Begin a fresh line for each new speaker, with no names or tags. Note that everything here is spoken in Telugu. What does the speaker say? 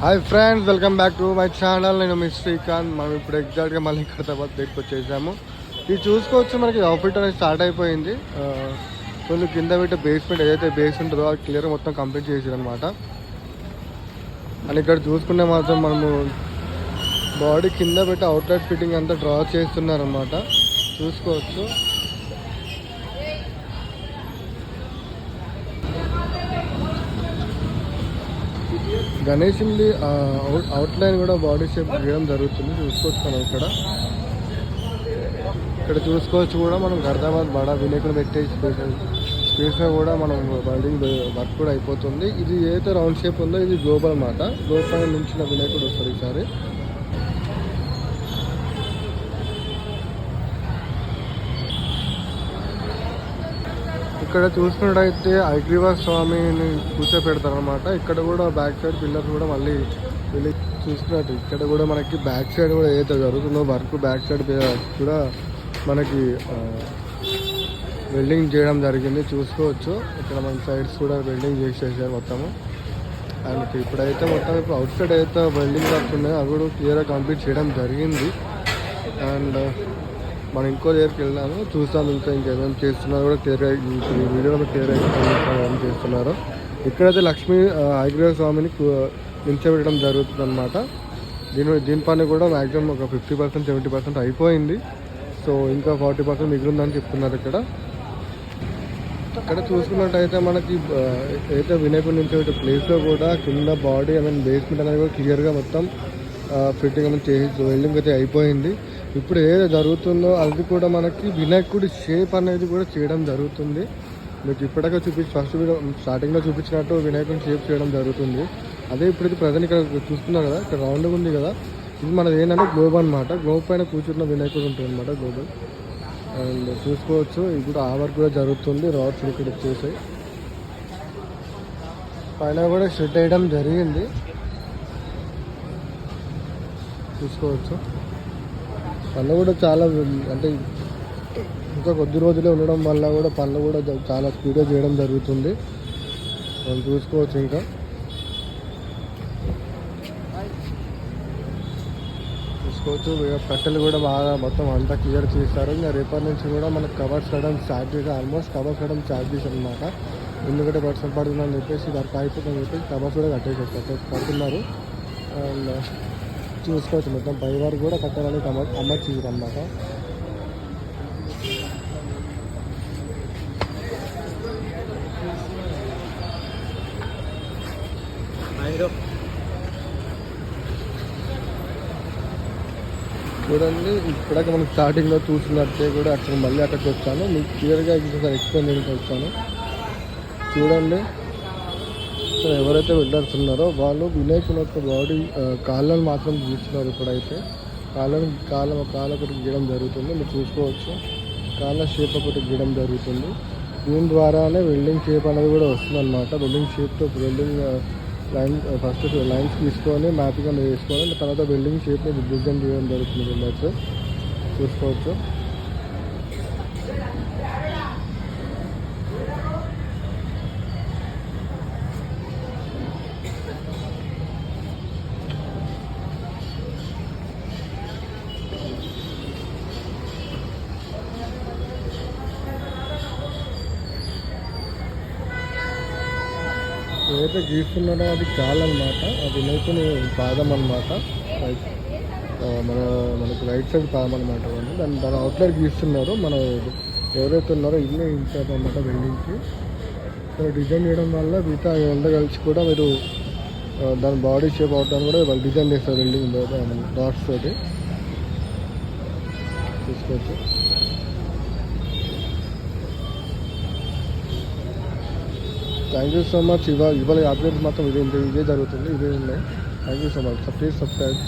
Hi friends, welcome back to my channel. నేను మీ శ్రీకాంత్. మనం ఇప్పుడు ఎగ్జాక్ట్గా మళ్ళీ హైదరాబాద్ దగ్గరికి వచ్చేసాము. ఇది చూసుకోవచ్చు, మనకి అవుట్ఫిట్ అనేది స్టార్ట్ అయిపోయింది. ఫుల్ కింద పెట్టి బేస్మెంట్ ఏదైతే బేస్ ఉంటుందో అది క్లియర్ మొత్తం కంప్లీట్ చేసారు అనమాట. అండ్ ఇక్కడ చూసుకుంటే మాత్రం మనము బాడీ కింద పెట్టి అవుట్లెట్ ఫిట్టింగ్ అంతా డ్రా చేస్తున్నారనమాట. చూసుకోవచ్చు. గణేషుని అవుట్లైన్ కూడా బాడీ షేప్ గీయడం జరుగుతుంది. చూసుకోవచ్చు మనం ఇక్కడ చూసుకోవచ్చు కూడా మనం హైదరాబాద్ బడా వినాయకుడు పెట్టే స్పేస్లో కూడా మనం బిల్డింగ్ వర్క్ కూడా అయిపోతుంది. ఇది ఏదైతే రౌండ్ షేప్ ఉందో ఇది గ్లోబల్ అన్నమాట. గ్లోబల్ పైన నుంచి వినాయకుడు వస్తుంది ఈసారి. ఇక్కడ చూసుకున్నట్టయితే ఐగ్రీవా స్వామిని కూర్చోపెడతారు అనమాట. ఇక్కడ కూడా బ్యాక్ సైడ్ పిల్లర్స్ కూడా మళ్ళీ వెళ్ళి చూసుకున్నట్టు ఇక్కడ కూడా మనకి బ్యాక్ సైడ్ కూడా ఏదైతే జరుగుతుందో వర్క్ బ్యాక్ సైడ్ కూడా మనకి వెల్డింగ్ చేయడం జరిగింది. చూసుకోవచ్చు ఇక్కడ మన సైడ్స్ కూడా వెల్డింగ్ చేసేసారు మొత్తము. అండ్ ఇప్పుడైతే మొత్తం ఇప్పుడు అవుట్ సైడ్ అయితే వెల్డింగ్ వర్క్స్ ఉన్నాయో అవి కూడా క్లియర్గా కంప్లీట్ చేయడం జరిగింది. అండ్ మనం ఇంకో దగ్గరికి వెళ్ళాము, చూస్తాం ఇంకా ఇంకేమేమి చేస్తున్నారు కూడా క్లియర్గా ఈ వీడియోలో క్లియర్గా ఏం చేస్తున్నారు. ఇక్కడైతే లక్ష్మీ ఐగ్రీవ స్వామిని నిల్చోబెట్టడం జరుగుతుంది అనమాట. దీని పని కూడా మ్యాక్సిమం ఒక 50% 70% అయిపోయింది. సో ఇంకా 40% మిగిలిందని చెప్తున్నారు. ఇక్కడ చూసుకున్నట్టయితే మనకి అయితే వినాయకుడి నిల్చోబెట్టే ప్లేస్లో కూడా కింద బాడీ బేస్మెంట్ అనేది కూడా క్లియర్గా మొత్తం ఫిట్టింగ్ అనేది చేసి వెల్డింగ్ అయితే అయిపోయింది. ఇప్పుడు ఏదో జరుగుతుందో అది కూడా మనకి వినాయకుడి షేప్ అనేది కూడా చేయడం జరుగుతుంది. మీకు ఇప్పటికే ఫస్ట్ వీడియో స్టార్టింగ్లో చూపించినట్టు వినాయకుడి షేప్ చేయడం జరుగుతుంది. అదే ఇప్పుడు ప్రజెంట్ ఇక్కడ చూస్తున్నారు కదా, ఇక్కడ రౌండ్గా ఉంది కదా, ఇది మనది ఏంటంటే గ్లోబ్ అనమాట. గ్లోబ్ పైన కూర్చున్న వినాయకుడు ఉంటుంది అనమాట, గ్లోబల్. అండ్ చూసుకోవచ్చు ఇప్పుడు ఆ వర్క్ కూడా జరుగుతుంది. రాడ్స్ ఇక్కడ వచ్చేసాయి, పైన కూడా షెడ్ వేయడం జరిగింది. చూసుకోవచ్చు పనులు కూడా చాలా అంటే ఇంకా కొద్ది రోజులే ఉండడం వల్ల కూడా పనులు కూడా చాలా స్పీడ్గా చేయడం జరుగుతుంది. మనం చూసుకోవచ్చు ఇంకా కట్టెలు కూడా బాగా మొత్తం అంతా క్లియర్ చేస్తారు. ఇంకా రేపటి నుంచి కూడా మనకు కవర్స్ వేయడం స్టార్ట్ చేశారు. ఆల్మోస్ట్ కవర్స్ వేయడం స్టార్ట్ చేశారు అనమాట. ఎందుకంటే వర్షం పడుతుందని చెప్పేసి వర్క్ అయిపోతుందని చెప్పేసి కవర్స్ కూడా కడుతున్నారు. అండ్ చూసుకోవచ్చు మొత్తం పై వరకు కూడా కట్టాలని అమర్చేసారు అన్నమాట. చూడండి ఇప్పుడాక మనం స్టార్టింగ్లో చూసినట్టే కూడా అక్కడ మళ్ళీ అక్కడికి వచ్చాను. మీకు క్లియర్గా ఇంకోసారి ఎక్స్ప్లెయిన్ చేయడానికి వచ్చాను. చూడండి ఎవరైతే వెళ్లాల్సి ఉన్నారో వాళ్ళు వినాయకుని యొక్క బాడీ కాళ్ళను మాత్రం గీస్తున్నారు. ఇప్పుడైతే కాళ్ళ ఒకటి గీయడం జరుగుతుంది. మీరు చూసుకోవచ్చు కాళ్ళ షేప్ ఒకటి గీయడం జరుగుతుంది. దీని ద్వారానే వెల్డింగ్ షేప్ అనేది కూడా వస్తుంది అనమాట. వెల్డింగ్ షేప్తో వెల్డింగ్ లైన్ ఫస్ట్ లైన్స్ తీసుకొని మ్యాపింగ్ అనేది వేసుకొని తర్వాత వెల్డింగ్ షేప్ని డిజైన్ చేయడం జరుగుతుంది. విన్నర్స్ చూసుకోవచ్చు. ఏదైతే గీస్తున్నాడో అది కాలన్నమాట, అది వినాయకుని పాదం అనమాట. మనకు రైట్ సైడ్ పాదం అనమాట. దాని అవుట్లైట్ గీస్తున్నారు. మనం ఎవరైతే ఉన్నారో ఇల్లే ఇచ్చారు అనమాట బిల్డింగ్కి. డిజైన్ చేయడం వల్ల మిగతా ఎంత కలిసి కూడా మీరు దాని బాడీ షేప్ అవడానికి కూడా వాళ్ళు డిజైన్ చేస్తారు బిల్డింగ్ డాట్స్ తోటి. చూసుకోవచ్చు. Thank you so much. ఇవాళ అప్డేట్స్ మాత్రం ఇదే జరుగుతుంది, ఇదే ఉన్నాయి. Thank you so much. Please subscribe.